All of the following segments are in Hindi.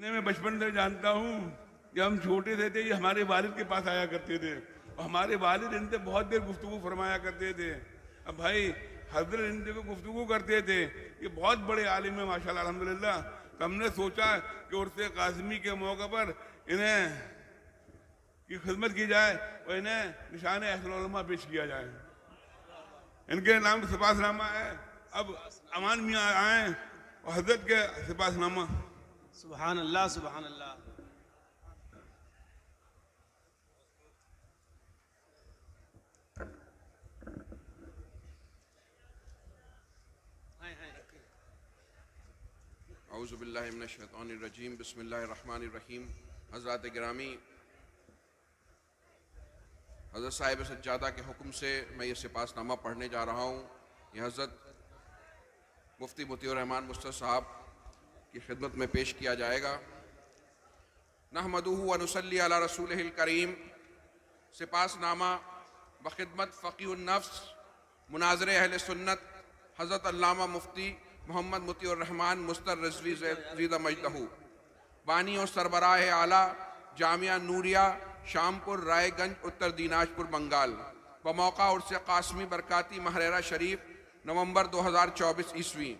मैं बचपन से जानता हूँ कि हम छोटे थे ये हमारे वालिद के पास आया करते थे और हमारे वालिद इनसे बहुत देर गुफ्तगू फरमाया करते थे। अब भाई हजरत इनसे को गुफ्तगू करते थे, ये बहुत बड़े आलिम है माशाल्लाह अल्हम्दुलिल्लाह। तो हमने सोचा कि उर्से कासिमी के मौके पर इन्हें की खिदमत की जाए और इन्हें निशान अहले उलमा पेश किया जाए। इनके नाम सिपासनामा है। अब अमान मियाँ आए और हजरत के सिपासनामा। सुभान अल्लाह, सुभान अल्लाह। औज़ु बिल्लाहि मिनश शैतानिर रजीम, बिस्मिल्लाहिर रहमानिर रहीम। हज़रात गिरामी, हज़रत साहिब सज्जादा के हुक्म से मैं ये सिपासनामा पढ़ने जा रहा हूँ। ये हज़रत मुफ्ती मोतियुर रहमान मुस्तर साहब की खिदमत में पेश किया जाएगा। नहमदुहु व नुसल्ली अला रसूलिहिल करीम। सिपासनामा बखिदमत फ़क़ीहुन नफ्स मुनाज़िर अहले सुन्नत हज़रत अल्लामा मुफ्ती मोहम्मद मोतियुर रहमान मुस्तर रिज़वी ज़ीदा मजदहू, बानी और सरबराह आला जामिया नूरिया शामपुर रायगंज उत्तर दीनाजपुर बंगाल, बमौका उर्से कासमी बरकाती महरेरा शरीफ नवंबर 2024 ईस्वी।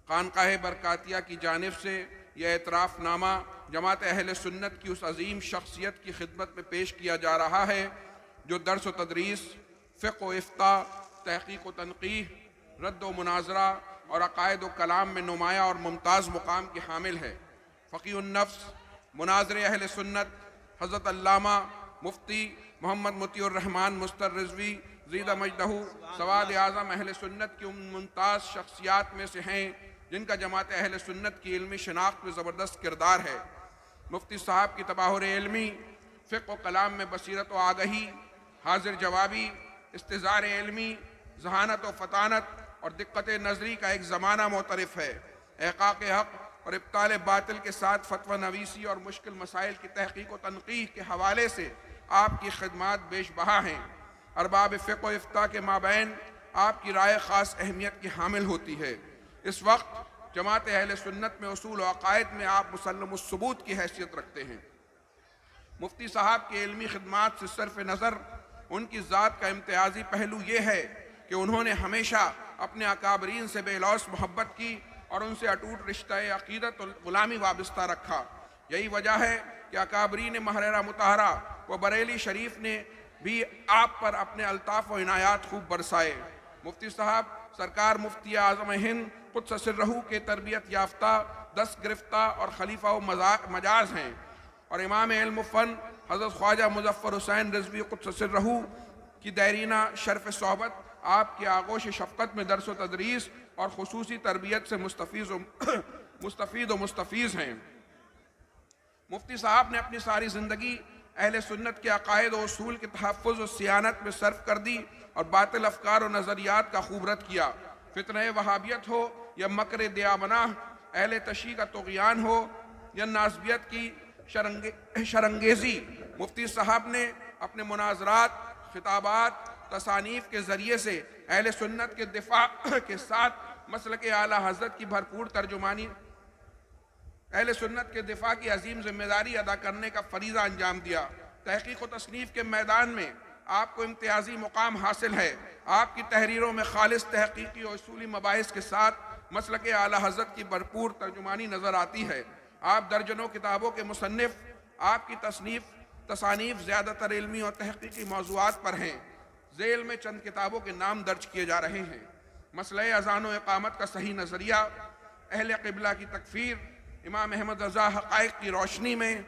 खानकाह बरकातिया की जानिब से यह एतराफ़नामा जमात अहले सुन्नत की उस अजीम शख्सियत की खिदमत में पेश किया जा रहा है जो दर्स व तदरीस, फ़िक़्ह व इफ्ता, तहक़ीक़ व तनक़ीह, रद्द व मुनाज़रा और अक़ायद व कलाम में नुमाया और मुमताज़ मुकाम की हामिल है। फ़क़ीहुन नफ्स मुनाज़िर अहले सुन्नत हज़रत अल्लामा मुफ्ती मोहम्मद मोतियुर रहमान मुस्तर रिज़वी ज़ीदा मजदहू सवाद आज़म अहले सुन्नत की उन मुमताज़ शख्सियात में से हैं जिनका जमात अहले सुन्नत की इल्मी शनाख्त में ज़बरदस्त किरदार है। मुफ्ती साहब की तबाहुर इल्मी, फ़िक़्ह व कलाम में बसीरत व आगही, हाजिर जवाबी, इस्तिज़ार इल्मी, ज़हानत व फ़तानत और दिक्कत नज़री का एक ज़माना मोतरफ़ है। एहक़ाक़ हक़ और इब्ताल बातिल के साथ फतवा नवीसी और मुश्किल मसाइल की तहक़ीक़ व तनक़ीह के हवाले से आपकी खिदमात बेशबहा हैं। अरबाब फ़िक़्ह व इफ्ता के माबैन आपकी राय ख़ास अहमियत की हामिल होती है। इस वक्त जमात अहले सुन्नत में उसूल व अक़ायद में आप मुसल्लमुस सुबूत की हैसियत रखते हैं। मुफ्ती साहब की इल्मी खिदमात से सरफ़ नज़र उनकी ज़ात का इम्तियाज़ी पहलू ये है कि उन्होंने हमेशा अपने अकाबरीन से बेलौस मोहब्बत की और उनसे अटूट रिश्ता अक़ीदत और ग़ुलामी वाबस्ता रखा। यही वजह है कि अकाबरीन महरेरा मुताहरा व बरेली शरीफ ने भी आप पर अपने अल्ताफ़ व इनायात खूब बरसाए। मुफ्ती साहब सरकार मुफ्ती आज़म हिंद क़ुद्स सिर्रहू के तरबियत याफ्ता 10 गिरफ्ता और खलीफा व मजाज हैं और इमाम इल्म फ़न हज़रत ख्वाजा मुज़फ़्फ़र हुसैन रिज़वी क़ुद्स सिर्रहू की दैरीना शर्फ़ सोहबत आपकी आगोश शफ़क़त में दर्स व तदरीस और खुसूसी तरबियत से मुस्तफ़ीद व मुस्तफ़ीज़ हैं। मुफ्ती साहब ने अपनी सारी ज़िंदगी अहले सुन्नत के अक़ायद व उसूल के तहफ़्फ़ुज़ व सियानत में सर्फ कर दी और बातिल अफ़कार व नज़रियात का खूब रद्द किया। फ़ितने वहाबियत हो या मकर दियाबना, अहले तशी का तुग़यान हो या नाज़बियत की शरंगेज़ी, मुफ्ती साहब ने अपने मुनाज़रात, खिताबात, तसानीफ़ के ज़रिए से अहले सुन्नत के दिफा के साथ मसलक आला हज़रत की भरपूर तर्जुमानी, अहले सुन्नत के दिफा की अजीम जिम्मेदारी अदा करने का फ़रीज़ा अंजाम दिया। तहक़ीक़ व तसनीफ़ के मैदान में आपको इम्तियाज़ी मुकाम हासिल है। आपकी तहरीरों में खालिस तहक़ीक़ी और उसूली मबाहिस के साथ मसलक आला हज़रत की भरपूर तर्जुमानी नज़र आती है। आप दर्जनों किताबों के मुसन्निफ़, आपकी तसानीफ़ ज़्यादातर इल्मी और तहक़ीक़ी मौज़ूआत पर हैं। ज़ेल में चंद किताबों के नाम दर्ज किए जा रहे हैं। मसले अज़ान व इक़ामत का सही नज़रिया, अहले क़िबला की तकफ़ीर, इमाम अहमद रज़ा हक़ाइक़ की रोशनी में,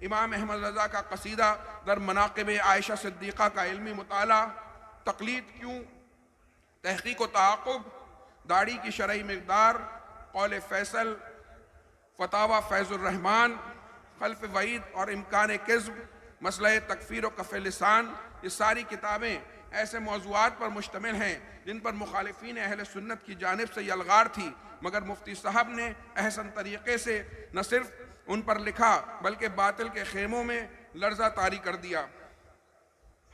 इमाम अहमद रज़ा का क़सीदा दर मनाक़िब आयशा सिद्दीक़ा का इल्मी मुताला, तक़लीद क्यों, तहक़ीक़ व तआक़ुब, दाढ़ी की शरई मिक़दार, क़ौल फ़ैसल, फ़तावा फ़ैज़ुर रहमान, ख़ल्फ़ वईद और इम्कान किज़्ब, मसला तकफ़ीर व कफ़े लिसान, ये सारी किताबें ऐसे मौज़ूआत पर मुश्तमिल हैं जिन पर मुखालिफीन अहले सुन्नत की जानिब से यलगार थी, मगर मुफ्ती साहब ने अहसन तरीक़े से न सिर्फ उन पर लिखा बल्कि बातिल के खेमों में लर्ज़ा तारी कर दिया।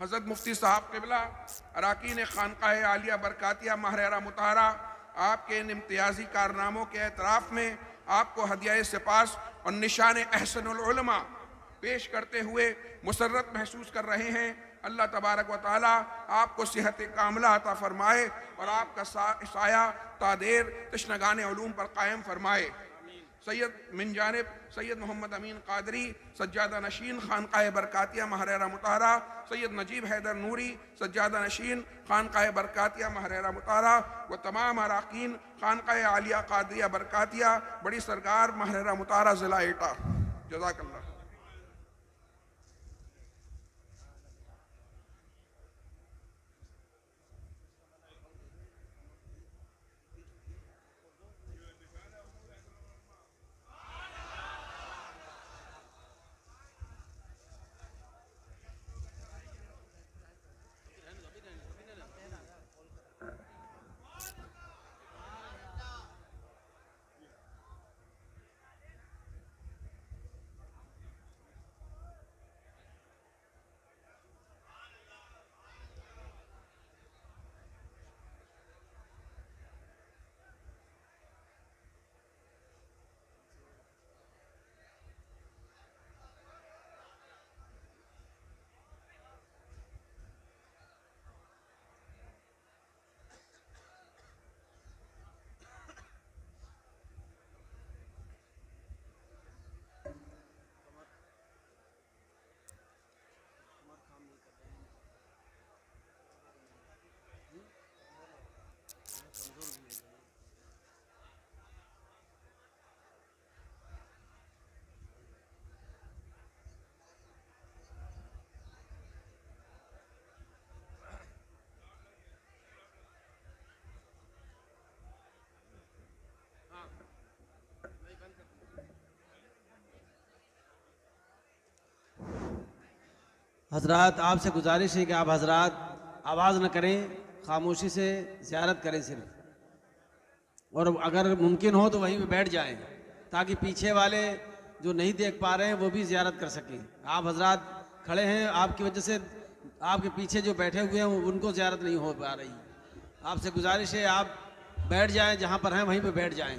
हज़रत मुफ्ती साहब क़िबला अराकीन खानकाह आलिया बरकातिया महरेरा मुताहरा आपके इन इम्तियाज़ी कारनामों के एतराफ़ में आपको हदिया सिपास और निशान अहसनुल उलमा पेश करते हुए मुसर्रत महसूस कर रहे हैं। अल्लाह तबारक व तआला आपको सेहत कामिला अता फरमाए और आपका साया तादेर तशनगान उलूम पर कायम फरमाए। सैयद मिन जानिब सैयद मोहम्मद अमीन कादरी सज्जादा नशीन खानकाए बरकातिया महरेरा मुताहरा, सैयद नजीब हैदर नूरी सज्जादा नशीन खानकाए बरकातिया महरेरा मुताहरा व तमाम अराकीन खानकाए आलिया कादरिया बरकातिया बड़ी सरकार महरेरा मुताहरा ज़िला एटा। जज़ाकल्लाह। हजरात आपसे गुजारिश है कि आप हजरात आवाज़ न करें, खामोशी से ज़ियारत करें सिर्फ, और अगर मुमकिन हो तो वहीं पे बैठ जाएं ताकि पीछे वाले जो नहीं देख पा रहे हैं वो भी ज़ियारत कर सकें। आप हजरात खड़े हैं, आपकी वजह से आपके पीछे जो बैठे हुए हैं उनको ज़ियारत नहीं हो पा रही। आपसे गुजारिश है आप बैठ जाएं, जहाँ पर हैं वहीं पे बैठ जाएं।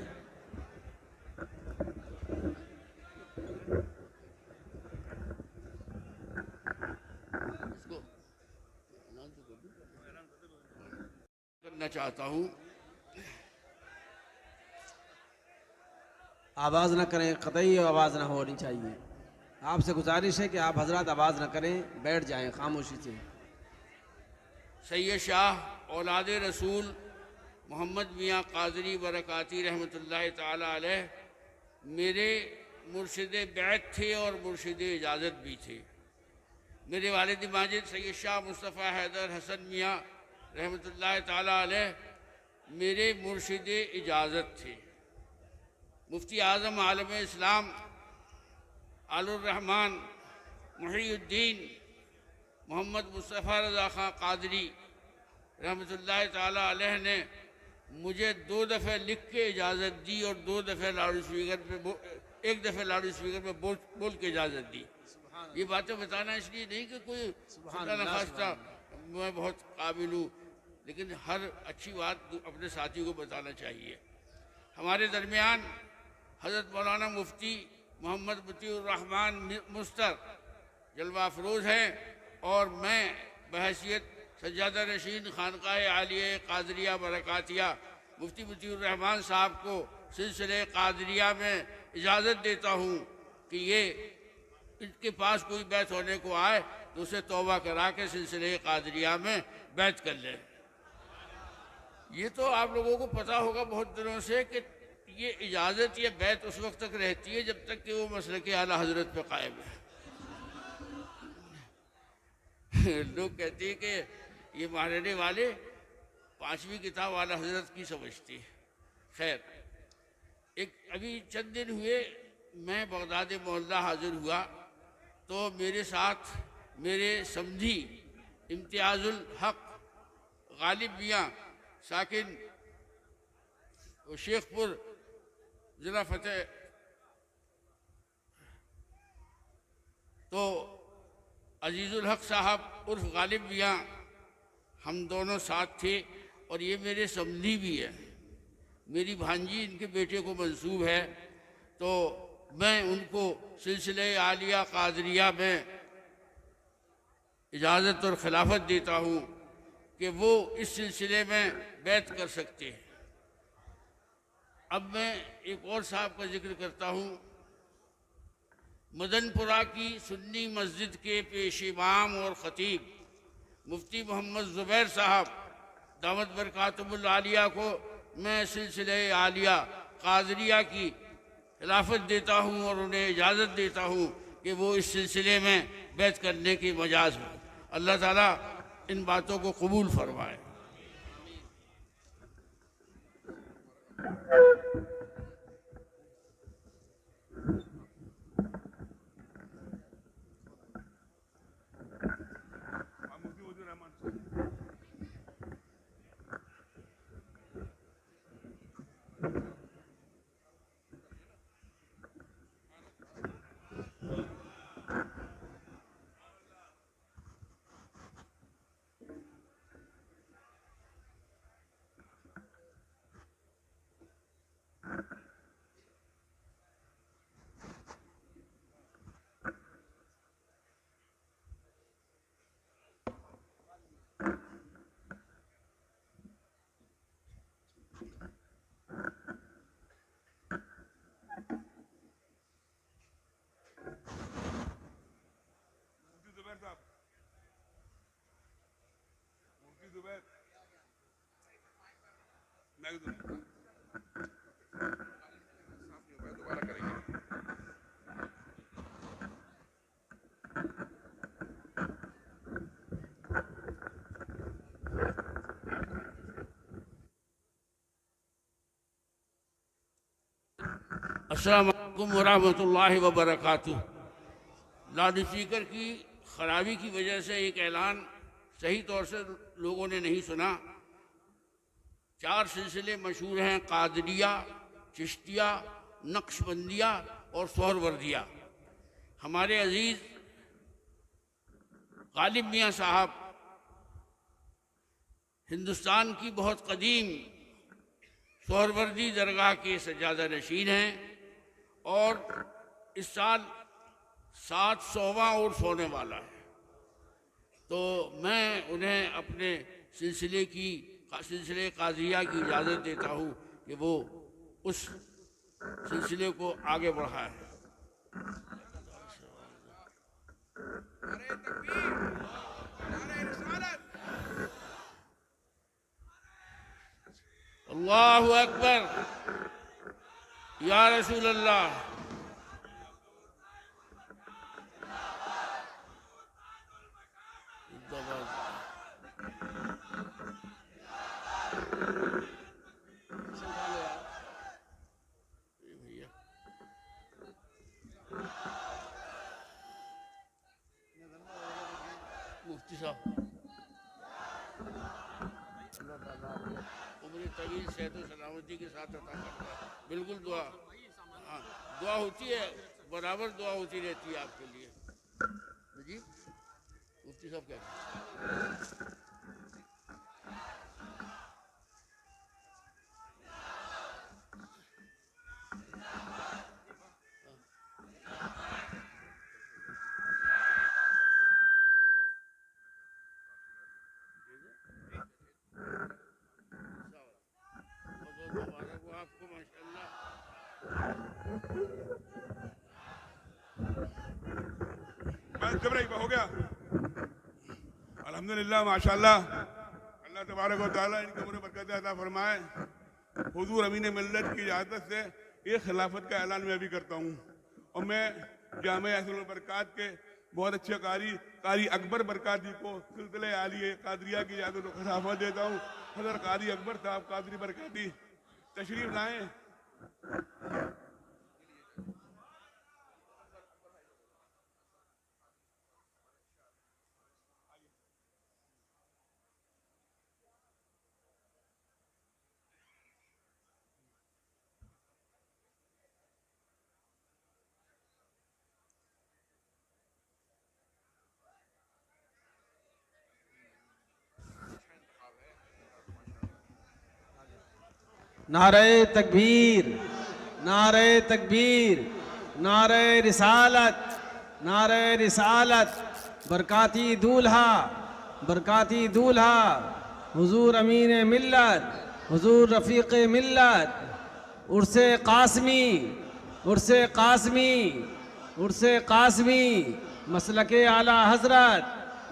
करना चाहता हूँ, आवाज़ न करें, कतई आवाज़ न होनी चाहिए। आपसे गुजारिश है कि आप हजरात आवाज़ न करें, बैठ जाएं खामोशी से। सैयद शाह औलाद रसूल मोहम्मद मियाँ कादरी बरकाती रहमतुल्लाह ताला अलैह मेरे मुर्शिद बैत थे और मुर्शिद इजाज़त भी थे। मेरे वालिद माजिद सैयद शाह मुस्तफ़ा हैदर हसन मियाँ रहमतुल्लाह ताला अलैह मेरे मुर्शिद इजाज़त थे। मुफ्ती आज़म आलम इस्लाम आलुर रहमान मुहीउद्दीन मोहम्मद मुस्तफ़ा रज़ा खां कादरी रहमतुल्लाह ताला अलैह ने मुझे 2 दफ़े लिख के इजाज़त दी और 2 दफ़े लाउड स्पीकर पे एक दफ़े लाउड स्पीकर पे बोल के इजाज़त दी। ये बातें बताना इसलिए नहीं कि कोई खास्ता मैं बहुत काबिल हूँ, लेकिन हर अच्छी बात अपने साथी को बताना चाहिए। हमारे दरमियान हज़रत मौलाना मुफ्ती मोहम्मद मुतीउर रहमान मुस्तर जलवा अफरोज़ हैं और मैं बहैसियत सज्जादा नशीन खानकाए आलिया कादरिया बरकातिया मुफ्ती मुतीउर रहमान साहब को सिलसिले कादरिया में इजाज़त देता हूँ कि ये इनके पास कोई बैत होने को आए तो उसे तौबा करा के सिलसिले कादरिया में बैत कर ले। ये तो आप लोगों को पता होगा बहुत दिनों से कि ये इजाज़त या बैत उस वक्त तक रहती है जब तक कि वो मसले के आला हजरत पे कायम है। लोग कहते हैं कि ये मारने वाले 5वीं किताब आला हजरत की समझती है। खैर, एक अभी चंद दिन हुए मैं बगदाद मोहल्ला हाजिर हुआ तो मेरे साथ मेरे समधी इम्तियाजुल हक गालिब मियाँ साकिन शेखपुर ज़िला फतेह तो अजीज़ुल हक साहब उर्फ गालिब मियाँ हम दोनों साथ थे और ये मेरे समधी भी है, मेरी भांजी इनके बेटे को मंसूब है। तो मैं उनको सिलसिले आलिया कादरिया में इजाज़त और खिलाफत देता हूँ कि वो इस सिलसिले में बैत कर सकते हैं। अब मैं एक और साहब का जिक्र करता हूँ। मदनपुरा की सुन्नी मस्जिद के पेश इमाम और ख़तीब मुफ्ती मोहम्मद ज़ुबैर साहब दामत बरकातुहुल आलिया को मैं सिलसिले आलिया कादरिया की खिलाफत देता हूँ और उन्हें इजाज़त देता हूँ कि वो इस सिलसिले में बैत करने की मजाज़ हो। अल्लाह ताला इन बातों को कबूल फरमाए। दोबारा करेंगे। अस्सलामु अलैकुम वरहमतुल्लाहि वबरकातुहू। लाउड स्पीकर की खराबी की वजह से एक ऐलान सही तौर से लोगों ने नहीं सुना। 4 सिलसिले मशहूर हैं, कादरिया, चिश्तिया, नक्शबंदिया और सोहरवर्दिया। हमारे अजीज़ गालिब मियाँ साहब हिंदुस्तान की बहुत कदीम सोहरवर्दी दरगाह के सज्जादा नशीन हैं और इस साल 700वां और होने वाला है। तो मैं उन्हें अपने सिलसिले काज़िया की इजाज़त देता हूँ कि वो उस सिलसिले को आगे बढ़ाएं। नारे तकबीर, नारे रिसालत। अल्लाहु अकबर, या रसूल अल्लाह। मुफ्ती साहब उम्र तवील सेहत और सलामती के साथ अता करता है। बिल्कुल दुआ, हाँ दुआ होती है, बराबर दुआ होती रहती है आपके लिए। जी मुफ्ती साहब क्या कहते हैं? आपको माशाल्लाह। बस घबराई हो गया। अल्हम्दुलिल्लाह माशाल्लाह, अल्लाह तबारक व तआला इनकी उम्र बरकत अता फरमाए। हुजूर अमीन मिल्लत की इजाज़त से ये खिलाफत का ऐलान मैं भी करता हूँ और मैं जामे अहसनुल बरकात के बहुत अच्छे कारी अकबर बरकाती को सिलसिले आलिया कादरिया की इजाज़त और खिलाफत देता हूँ। हज़रत कारी अकबर साहब कादरी बरकाती तशरीफ लाएं। नारे तकबीर, नारे तकबीर, नारे रिसालत, नारे रिसालत। बरकाती दूल्हा, बरकाती दूल्हा हुजूर अमीन मिल्लत, हुजूर रफ़ीक़ मिल्लत, उर्से कासमी, उर्से कासमी, उर्से कासमी, मसलके आला हजरत।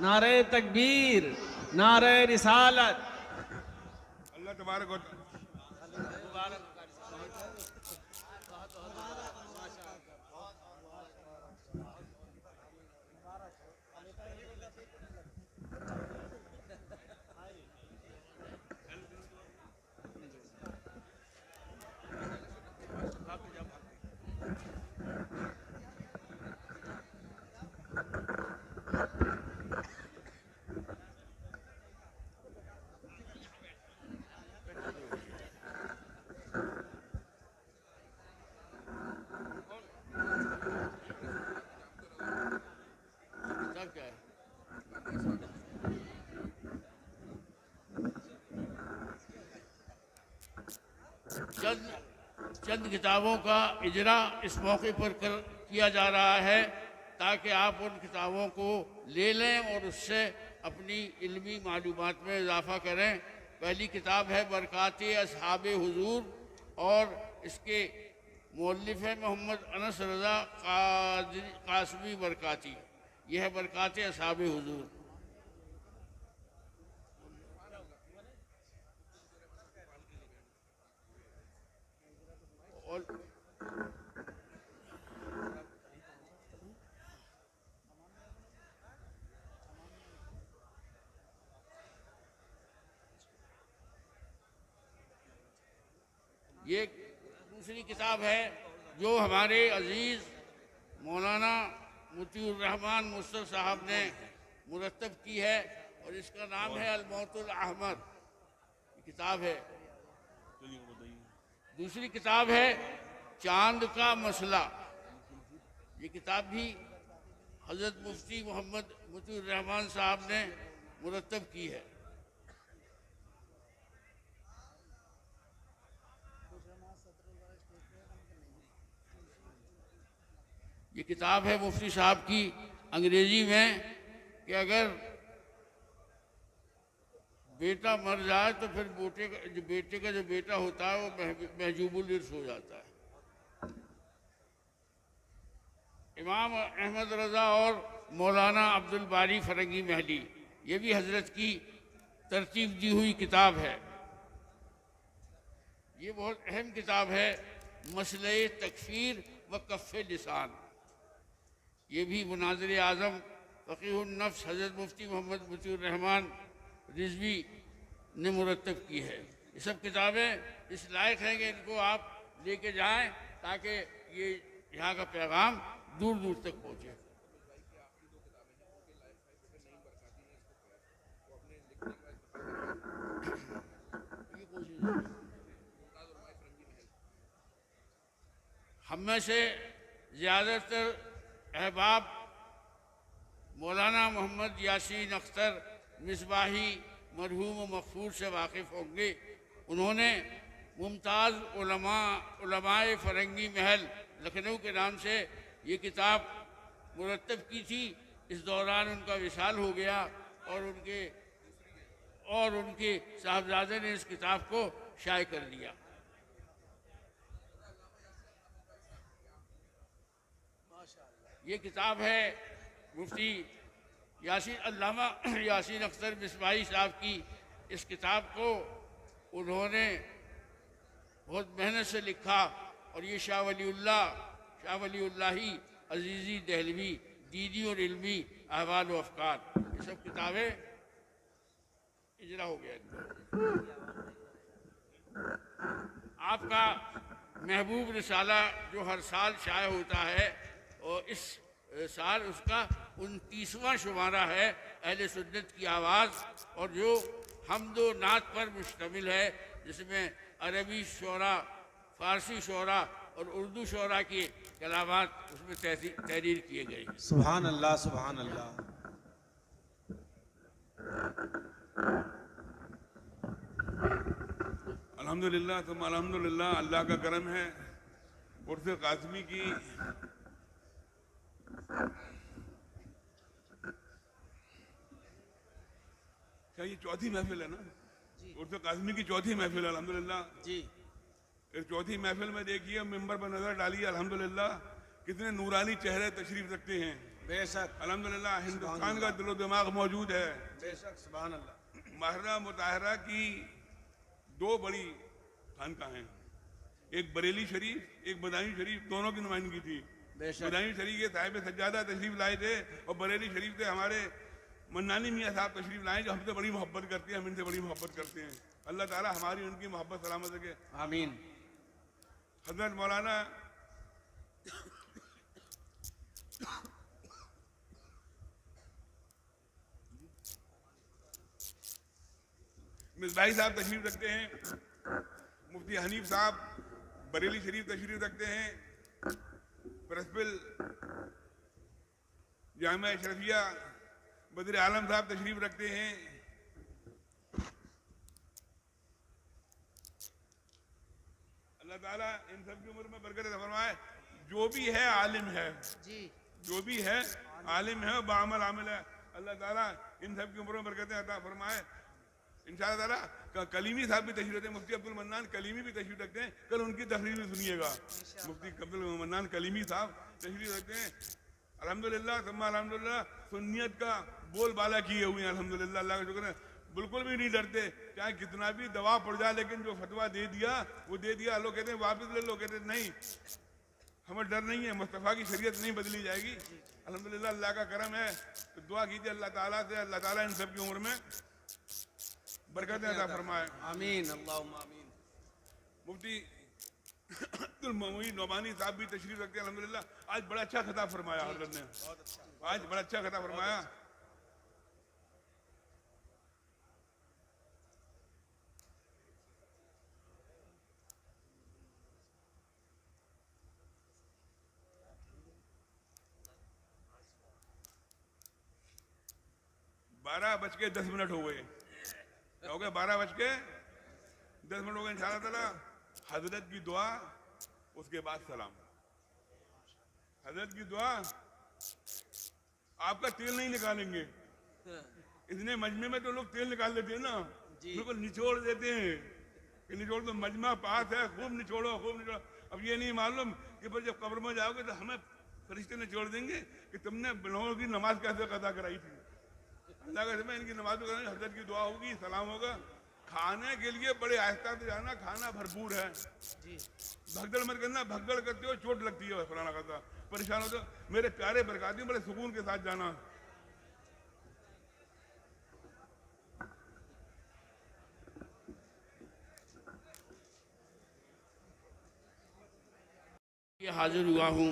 नारे तकबीर, नारे रिसालत। अल्लाह तबारक व किताब क्या है? चंद किताबों का इजरा इस मौके पर किया जा रहा है ताकि आप उन किताबों को ले लें और उससे अपनी इल्मी मालूमात में इजाफ़ा करें। पहली किताब है बरकात असहाब हुजूर और इसके मौलिफ है मोहम्मद अनस रज़ा कासमी बरकाती। यह है बरकात असहाब हुजूर। और ये दूसरी किताब है जो हमारे अजीज़ मौलाना मुतीउर रहमान मुस्तर साहब ने मुरतब की है और इसका नाम है अल-मौतुल अहमर किताब है। दूसरी किताब है चांद का मसला। ये किताब भी हज़रत मुफ्ती मोहम्मद मुतीउर रहमान साहब ने मुरतब की है। ये किताब है मुफ्ती साहब की अंग्रेजी में कि अगर बेटा मर जाए तो फिर बेटे का जो बेटा होता है वो महजूबुल इर्स हो जाता है। इमाम अहमद रज़ा और मौलाना अब्दुल बारी फरंगी महली, ये भी हजरत की तरतीब दी हुई किताब है। ये बहुत अहम किताब है, मसले तकफीर व कफ़े लिसान। ये भी मुनाज़िर आज़म फ़क़ीहुन नफ्स हज़रत मुफ्ती मोहम्मद मुतीउर रहमान रिज़वी ने मुरतब की है। ये सब किताबें इस लायक हैं कि इनको आप लेके जाएं ताकि ये यहाँ का पैगाम दूर दूर तक पहुँचे। हम में से ज़्यादातर अहबाब मौलाना मोहम्मद यासीन अख्तर मिसबाही मरहूम व मग़फ़ूर से वाकिफ़ होंगे। उन्होंने मुमताज़ उलमाए फ़रंगी महल लखनऊ के नाम से ये किताब मुरतब की थी। इस दौरान उनका विसाल हो गया और उनके साहबजादे ने इस किताब को शाये कर दिया। ये किताब है मुफ्ती अल्लामा यासीन अख्तर मिसबाही साहब की। इस किताब को उन्होंने बहुत मेहनत से लिखा और ये शाह वलीउल्लाही अजीज़ी दहलवी दीनी और इल्मी अहवाल व अफ़कार, ये सब किताबें इजरा हो गया। आपका महबूब रिसाला जो हर साल शाये होता है और इस साल उसका 29वां शुमारा है अहले सुन्नत की आवाज़, और जो हम्द व नात पर मुश्तमिल है, जिसमें अरबी शोरा, फ़ारसी शोरा और उर्दू शोरा के कलामात उसमें तहरीर किए गए। सुभान अल्लाह, सुभान अल्लाह। अल्हम्दुलिल्लाह तुम अल्हम्दुलिल्लाह, अल्लाह का करम है। उर्स कासमी की क्या ये चौथी महफिल है ना? उर्स काज़मी की चौथी महफिल है अल्हम्दुलिल्लाह। जी इस चौथी महफिल में देखिए, मिंबर पर नजर डालिए, अल्हम्दुलिल्लाह कितने नूरानी चेहरे तशरीफ रखते हैं। बेशक अल्हम्दुलिल्लाह हिंदुस्तान का दिलो दिमाग मौजूद है। बेशक सुभान अल्लाह। महर्रा मुताहरा की दो बड़ी खानका हैं, एक बरेली शरीफ, एक बदायूं शरीफ, दोनों की नुमाइंदगी थी। बेशक बदायूं शरीफ के साहिब सज्जादा तशरीफ लाए थे और बरेली शरीफ से हमारे मन्नानी मियाँ साहब तशरीफ लाए, जो हमसे बड़ी मोहब्बत करते हैं, हम इनसे बड़ी मोहब्बत करते हैं। अल्लाह ताला हमारी उनकी मोहब्बत सलामत रखे। आमीन। हजरत मौलाना मिसबाही साहब तशरीफ रखते हैं, मुफ्ती हनीफ साहब बरेली शरीफ तशरीफ रखते हैं, प्रिंसिपल जामिया अशरफिया बदर आलम साहब तशरीफ रखते हैं। अल्लाह ताला इन सब की उम्र में बरकत अता फरमाए। जो भी है आलिम है जी जो भी है आलिम है, बामल आमिल है। अल्लाह ताला इन सब की उम्र में बरकतें अता फरमाए इंशाअल्लाह ताला। कलीमी साहब भी तशरीफ रखते हैं, मुफ्ती अब्दुल मन्नान कलीमी भी तशरीफ रखते हैं, कल उनकी तकरीर भी सुनिएगा। मुफ्ती अब्दुल मन्नान कलीमी साहब तशरीफ रखते हैं। अल्हम्दुलिल्लाह सम्मा अल्हम्दुलिल्लाह सुन्नियत का बोलबाला किए हुए हैं अल्हम्दुलिल्लाह, अल्लाह का शुक्र है। बिल्कुल भी नहीं डरते, चाहे कितना भी दबाव पड़ जाए, लेकिन जो फतवा दे दिया वो दे दिया। लोग कहते हैं वापस ले लो, कहते हैं नहीं, हमें डर नहीं है, मुस्तफ़ा की शरीयत नहीं बदली जाएगी। अल्हम्दुलिल्लाह अल्लाह का करम है। तो दुआ कीजिए अल्लाह ताला से, अल्लाह ताला इन सब की उम्र में बरकतें अता फरमाए। आमीन अल्लाहुम्मा आमीन। मुफ्ती अब्दुल मोईन नौमानी साहब भी तशरीफ रखते हैं अल्हम्दुलिल्लाह। आज बड़ा अच्छा खिताब फरमाया हज़रत ने, आज बड़ा अच्छा खिताब फरमाया। बारह बज के 10 मिनट हो गए, क्या हो गया? 12 बज के 10 मिनट हो गए। इंशाअल्लाह ताला हजरत की दुआ, उसके बाद सलाम। हजरत की दुआ, आपका तेल नहीं निकालेंगे। इतने मजमे में तो लोग तेल निकाल देते हैं ना, बिल्कुल निचोड़ देते हैं कि निचोड़ दो, मजमा पास है, खूब निचोड़ो, खूब निचोड़ो। अब ये नहीं मालूम कि फिर जब कब्र में जाओगे तो हमें फरिश्ते निचोड़ देंगे कि तुमने लोगों की नमाज कैसे अदा कराई थी। अल्लाह का समय इनकी नमाज को करना, हजरत की दुआ होगी, सलाम होगा। खाने के लिए बड़े आहिस्ता से जाना, खाना भरपूर है जी। भगदड़ मत करना, भगदड़ करते हो चोट लगती है, फलाना करता परेशान होते हो। मेरे प्यारे बरकाती बड़े सुकून के साथ जाना। ये हाजिर हुआ हूँ,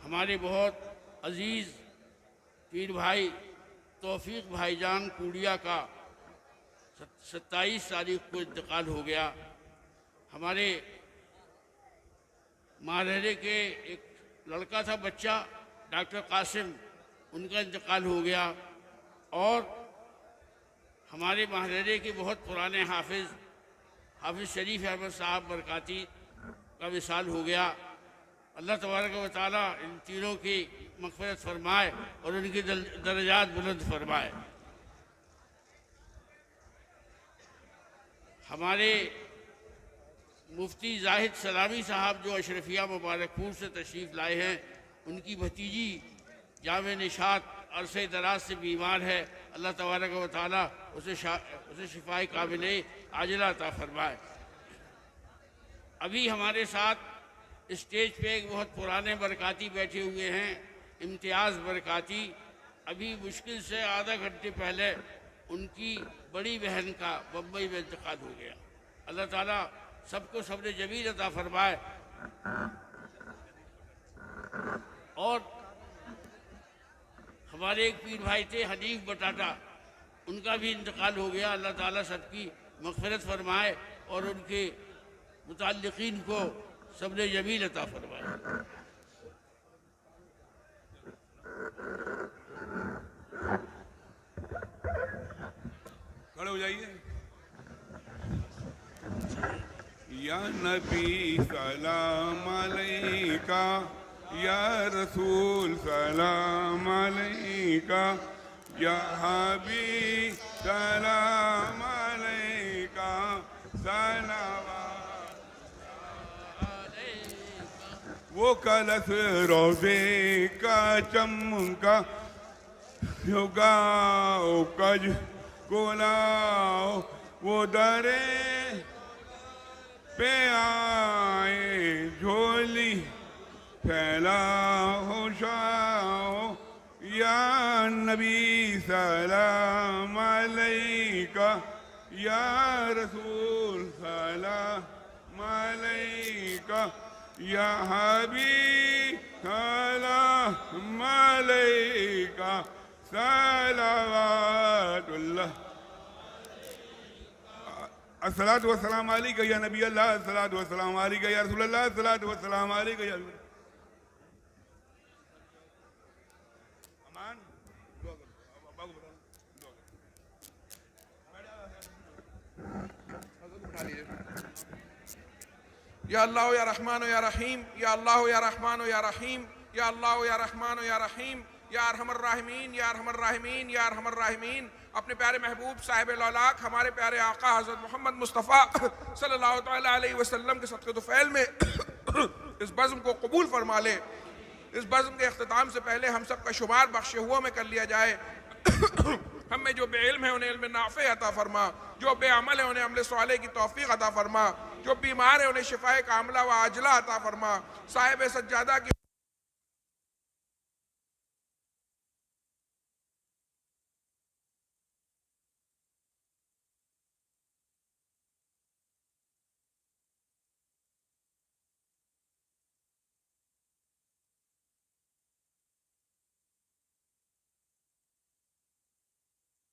हमारे बहुत अजीज़ पीर भाई तौफीक भाईजान कूड़िया का 27 तारीख को इंतकाल हो गया। हमारे मारहरे के एक लड़का था, बच्चा डॉक्टर कासिम, उनका इंतकाल हो गया। और हमारे मारहरे के बहुत पुराने हाफिज़ शरीफ अहमद साहब बरकाती का विसाल हो गया। अल्लाह तबारक व तआला इन तीनों की मग़फ़िरत फरमाए और उनकी दर्जात बुलंद फरमाए। हमारे मुफ्ती जाहिद सलामी साहब जो अशरफिया मुबारकपुर से तशरीफ़ लाए हैं, उनकी भतीजी जामे निशात अरसे दराज से बीमार है। अल्लाह तबारक व तआला उसे शिफाए कामिले आजिला अता फरमाए। अभी हमारे साथ स्टेज पे एक बहुत पुराने बरकाती बैठे हुए हैं, इम्तियाज़ बरकाती। अभी मुश्किल से आधा घंटे पहले उनकी बड़ी बहन का बम्बई में इंतकाल हो गया। अल्लाह ताला सबको सब्र जमील अता फरमाए। और हमारे एक पीर भाई थे हनीफ बटाटा, उनका भी इंतकाल हो गया। अल्लाह ताला सबकी मग़फ़िरत फरमाए और उनके मुताल्लिक़ीन को सब्र जमील अता फरमाए। खड़े हो जाइए। या नबी सलाम अलैका, या रसूल सलाम अलैका, या हबीब सलाम अलैका सलावा। वो कलश रोज़े का चमका युगाओ कज गुलाओ वो दरे पे आए झोली फैला हो शाओ या नबी सलाम अलैका या रसूल सलाम अलैका या हबीब सलाम अलैका सलावतुल्लाह। अस्सलातु वस्सलाम अलैका या नबी अल्लाह, अस्सलातु वस्सलाम अलैका या रसूल अल्लाह, अस्सलातु वस्सलाम अलैका या अमान। या अल्लाह या रहमान या रहीम, या अल्लाह या रहमान या रहीम, या अल्लाह या रहमान या रहीम, या अरहमर राहिमीन, या अरहमर राहिमीन, या अरहमर राहिमीन। अपने प्यारे महबूब साहिब लौलाक हमारे प्यारे आका हज़रत मोहम्मद मुस्तफ़ा सल्लल्लाहु तआला अलैहि वसल्लम के सदक़े तुफ़ैल में इस बज़्म को कबूल फरमा ले। इस बज़्म के अख्तिताम से पहले हम सब का शुमार बख्शे हुआ में कर लिया जाए। हमें जो बेइल्म है उन्हें इल्म नाफ़े अता फरमा, जो बेअमल है उन्हें अमल सालेह की तौफ़ीक़ अता फरमा, जो बीमार है उन्हें शिफ़ाए कामिला व आजिला अता फरमा। साहिब सज्जादा की